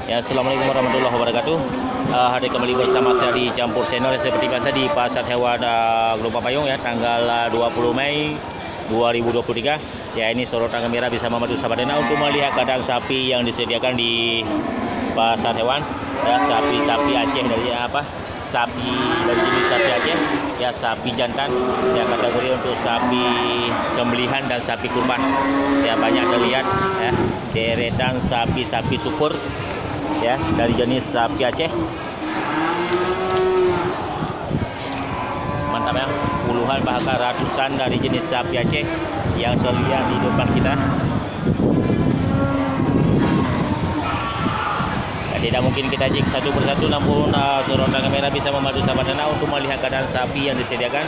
Ya, assalamualaikum warahmatullahi wabarakatuh. Hari kembali bersama saya di Campur Channel seperti biasa di Pasar Hewan Gelombang Payung ya, tanggal 20 Mei 2023. Ya, ini sorotan kamera bisa membantu sahabat Dena untuk melihat keadaan sapi yang disediakan di Pasar Hewan. Ya, sapi-sapi Aceh dari sapi dari jenis sapi Aceh, ya sapi jantan, ya kategori untuk sapi sembelihan dan sapi kurban. Ya, banyak terlihat ya deretan sapi-sapi super ya dari jenis sapi Aceh. Mantap ya, puluhan bahkan ratusan dari jenis sapi Aceh yang terlihat di depan kita. Tidak mungkin kita cek satu persatu, namun sorotan kamera bisa membantu sahabat Dena untuk melihat keadaan sapi yang disediakan.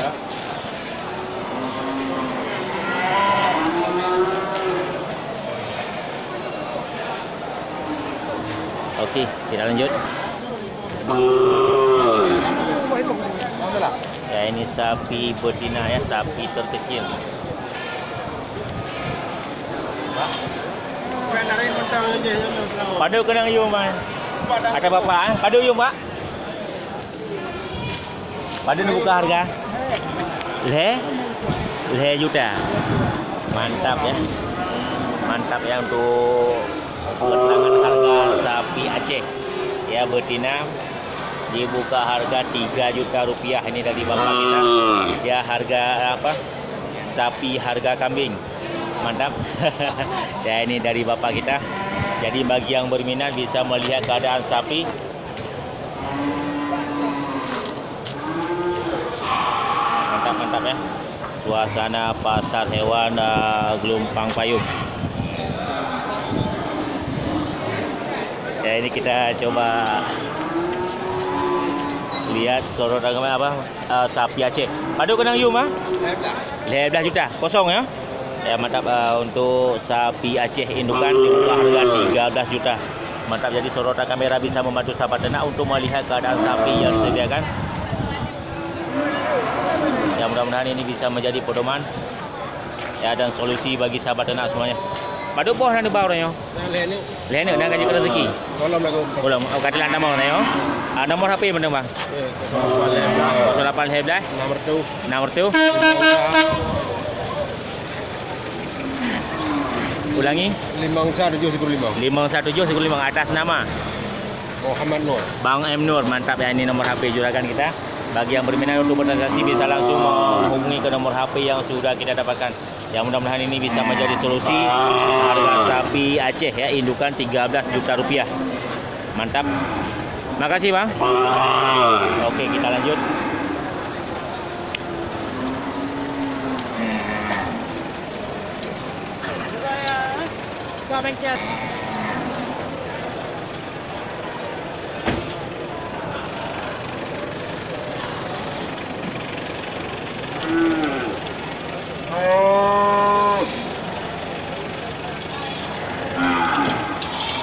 Oke, kita lanjut. Ya, ini sapi betina ya, sapi terkecil. Padu kenang yuk man. Ada bapak, padu yuk mbak. Padu buka harga. Le juta. Mantap ya. Mantap ya untuk keterangan harga sapi Aceh. Ya, betina dibuka harga 3 juta rupiah. Ini dari bapak kita. Ya, harga sapi harga kambing. Mantap. Ya, ini dari bapak kita. Jadi bagi yang berminat bisa melihat keadaan sapi. Mantap ya. Suasana pasar hewan Gelombang Payung. Ya, ini kita coba lihat sorotan sapi Aceh. Padu kenang yum ah? 11 juta. Kosong ya. Ya, mantap untuk sapi Aceh indukan dibuka harga 13 juta. Mantap, jadi sorotan kamera bisa membantu sahabat Dena untuk melihat keadaan sapi yang disediakan. Ya, mudah-mudahan ini bisa menjadi pedoman ya dan solusi bagi sahabat Dena semuanya. Padu boh nang bawah yo. Lene nang gaji rezeki. Belum kadilan nama yo. Nomor HP mana bang? 08 11 nomor tu. Ulangi 51715 atas nama Muhammad Nur. Bang M Nur. Mantap ya, ini nomor HP juragan kita. Bagi yang berminat untuk bertransaksi bisa langsung menghubungi ke nomor HP yang sudah kita dapatkan. Ya, mudah-mudahan ini bisa menjadi solusi harga sapi Aceh ya indukan 13 juta rupiah. Mantap. Makasih bang. Oke, kita lanjut. Bengket.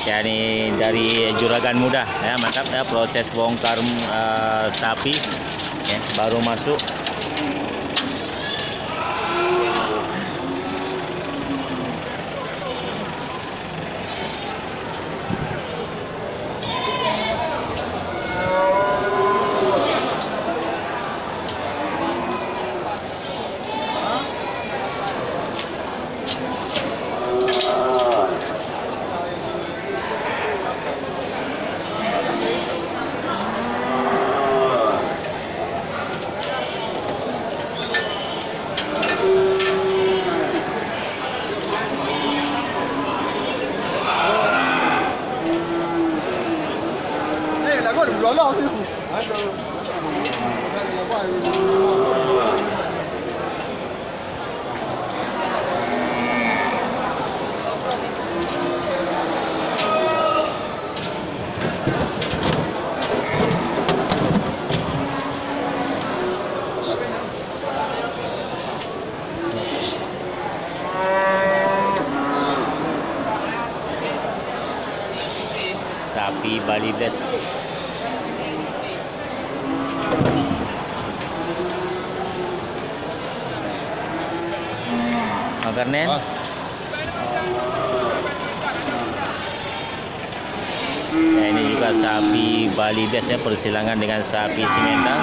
Ya, ini dari juragan muda ya, mantap ya, proses bongkar sapi ya, baru masuk. Sapi Bali Bless. Makarnen. Ya, sapi Bali Best ya, persilangan dengan sapi simental.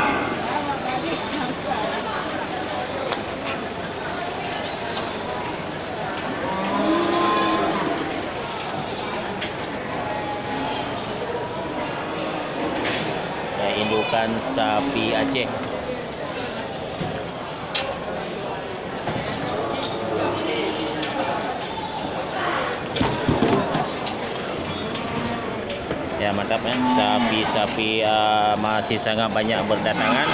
Ya, indukan sapi Aceh. Ya, mantap ya, sapi-sapi masih sangat banyak berdatangan.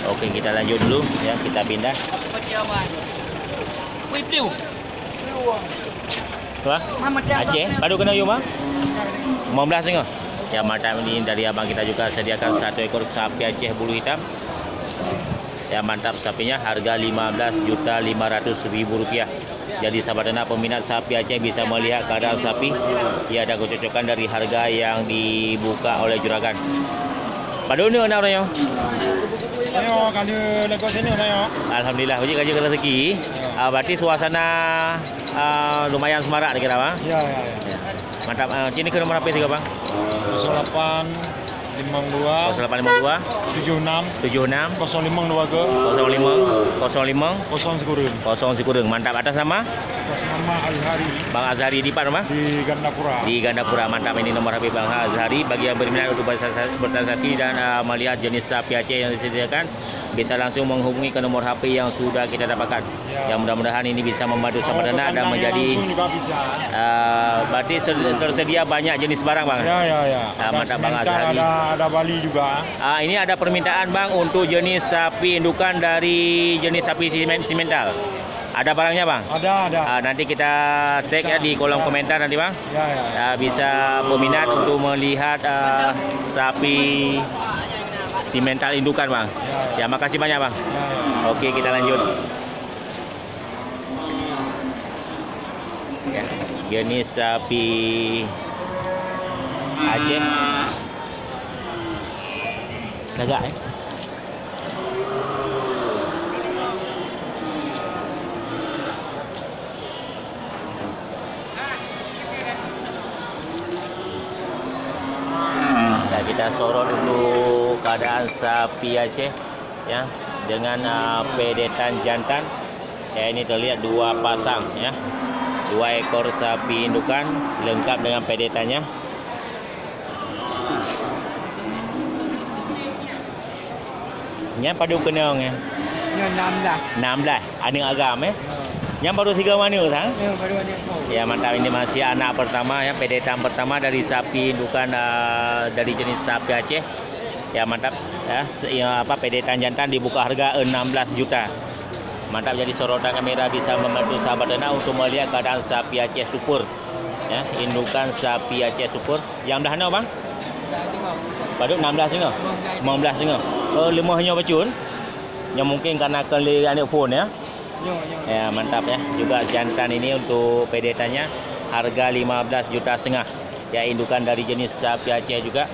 Oke, kita lanjut dulu ya, kita pindah. Wah, Aceh, baru kena you bang? 15 tengah. Ya, mantap, ini dari abang kita juga sediakan 1 ekor sapi Aceh bulu hitam. Ya, mantap, sapinya harga Rp15.500.000. Jadi sahabat ternak peminat sapi Aceh bisa melihat keadaan sapi. Ya, ada kecocokan dari harga yang dibuka oleh juragan. Pada ni nak orang yo. Ayo kalau lekor sini ayo. Alhamdulillah, uji kerja rezeki. Berarti suasana lumayan semarak kira bang. Ya. Mantap. Kini ke nomor apa sih bang? 0852 0852 76 76 0522 05 0 Sikurung. Mantap. Atas nama atas nama Azhari Bang Azhari di mana bang? di Gandapura. Di Gandapura. Mantap, ini nomor HP Bang Azhari. Bagi yang berminat untuk bertransaksi dan melihat jenis sapi Aceh yang disediakan, bisa langsung menghubungi ke nomor HP yang sudah kita dapatkan. Ya. Yang mudah-mudahan ini bisa membantu sahabat ternak dan menjadi juga bisa. berarti tersedia banyak jenis barang bang. Ya. Mantap Bang Azhari. Ada Bali juga. Ini ada permintaan bang untuk jenis sapi indukan dari jenis sapi simental. Ada barangnya bang? Ada. Nanti kita tag ya di kolom komentar nanti bang. Ya. Bisa berminat untuk melihat sapi simental indukan bang. Ya, makasih banyak bang. Oke, kita lanjut. Ya, jenis sapi Aceh. Lagak ya. Kita sorot dulu keadaan sapi Aceh ya, dengan pedetan jantan. Ya, ini terlihat 2 pasang ya. 2 ekor sapi indukan lengkap dengan pedetannya. Yang padu kenang ya. 16. Ada agam ya. Yang baru 3 mana orang? Ya, mantap, ini masih anak pertama ya, pedetan pertama dari sapi indukan dari jenis sapi Aceh. Ya, mantap ya, pedetan jantan dibuka harga 16 juta. Mantap, jadi sorotan kamera bisa membantu sahabat ternak untuk melihat keadaan sapi Aceh Super. Ya, indukan sapi Aceh Super. Yang dah bang? Pada 16 tengah. 15 tengah. Lemahnya bacun. Yang mungkin karena kali anak phone ya. Ya, mantap ya. Juga jantan ini untuk pedetannya harga 15,5 juta. Ya, indukan dari jenis sapi Aceh juga.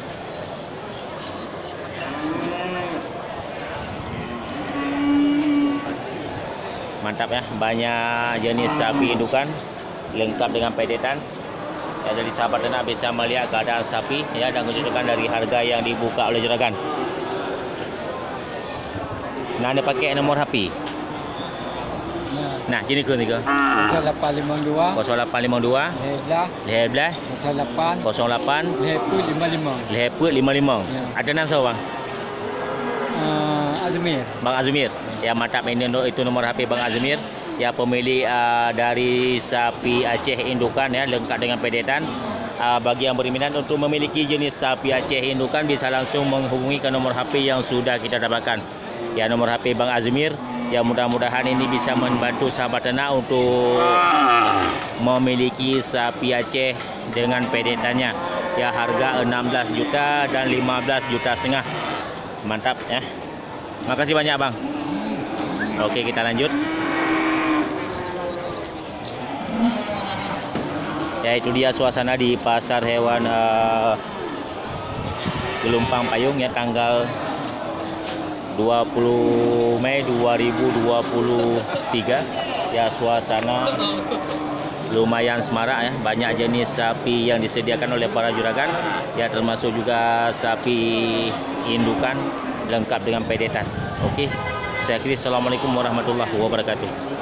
Mantap ya, banyak jenis sapi indukan lengkap dengan pedetan. Ya, jadi sahabat ternak bisa melihat keadaan sapi ya dan kedudukan dari harga yang dibuka oleh juragan. Nah, anda pakai nomor HP. Nah, kini ke 0852 0852 11 08 08 55. 55. Ada nama siapa bang? Azmir. Bang Azmir. Ya, mantap, ini itu nomor HP Bang Azmir. Ya, pemilik dari sapi Aceh indukan ya, lengkap dengan pedetan. Bagi yang berminat untuk memiliki jenis sapi Aceh indukan bisa langsung menghubungi ke nomor HP yang sudah kita dapatkan. Ya, nomor HP Bang Azmir. Ya, mudah-mudahan ini bisa membantu sahabat ternak untuk memiliki sapi Aceh dengan pedetannya. Ya, harga 16 juta dan 15,5 juta. Mantap ya. Makasih banyak bang. Oke, kita lanjut. Ya, itu dia suasana di pasar hewan Gelumpang Payung ya, tanggal 20 Mei 2023. Ya, suasana lumayan semarak ya, banyak jenis sapi yang disediakan oleh para juragan ya, termasuk juga sapi indukan lengkap dengan pedetan. Okey, saya akhiri. Assalamualaikum warahmatullahi wabarakatuh.